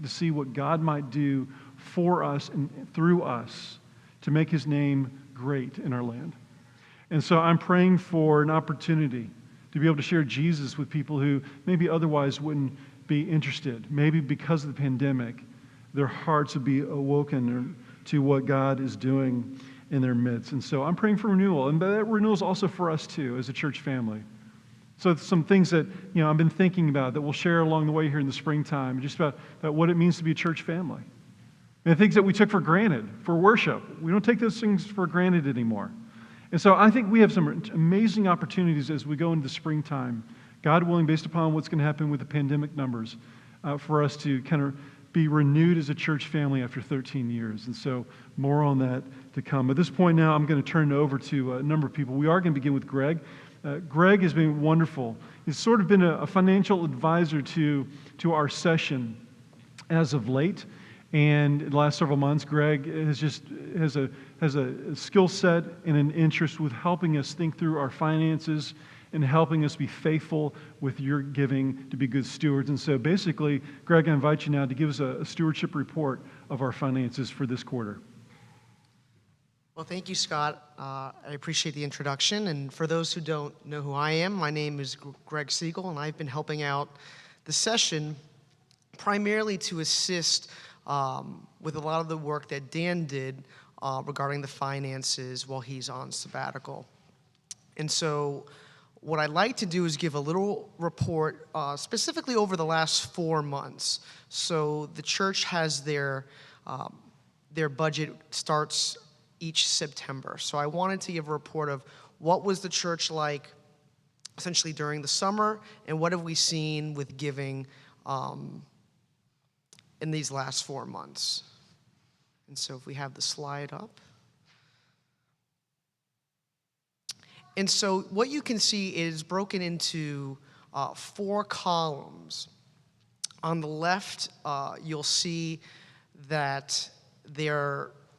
to see what God might do for us and through us to make his name great in our land. And so I'm praying for an opportunity to be able to share Jesus with people who maybe otherwise wouldn't be interested. Maybe because of the pandemic, their hearts would be awoken to what God is doing in their midst. And so I'm praying for renewal. And that renewal is also for us too, as a church family. So some things that I've been thinking about that we'll share along the way here in the springtime, just about what it means to be a church family. And things that we took for granted for worship. We don't take those things for granted anymore. And so I think we have some amazing opportunities as we go into the springtime, God willing, based upon what's going to happen with the pandemic numbers, for us to kind of be renewed as a church family after 13 years. And so more on that to come. At this point now, I'm going to turn it over to a number of people. We are going to begin with Greg. Greg has been wonderful. He's sort of been a financial advisor to our session as of late. And in the last several months, Greg has a skill set and an interest with helping us think through our finances and helping us be faithful with your giving to be good stewards. And so basically, Greg, I invite you now to give us a stewardship report of our finances for this quarter. Well, thank you, Scott. I appreciate the introduction. And for those who don't know who I am, my name is Greg Siegel, and I've been helping out the session primarily to assist with a lot of the work that Dan did regarding the finances while he's on sabbatical. And so what I'd like to do is give a little report specifically over the last 4 months. So the church has their budget starts each September. So I wanted to give a report of what was the church like essentially during the summer and what have we seen with giving in these last 4 months. And so if we have the slide up. And so what you can see is broken into 4 columns. On the left, you'll see that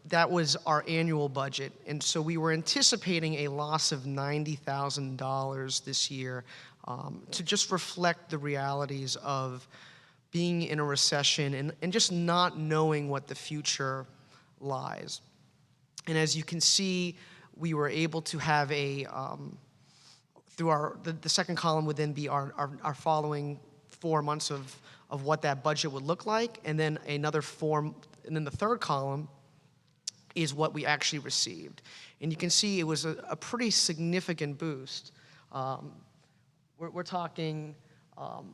that was our annual budget. And so we were anticipating a loss of $90,000 this year to just reflect the realities of being in a recession and just not knowing what the future lies. And as you can see, we were able to have through the second column would then be our following 4 months of what that budget would look like, and then and then the third column is what we actually received. And you can see it was a pretty significant boost. We're talking,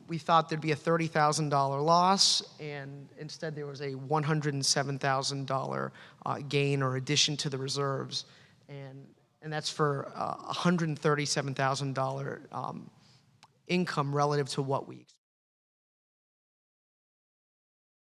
we thought there'd be a $30,000 loss, and instead there was a $107,000 gain or addition to the reserves. And that's for $137,000 income relative to what we expected.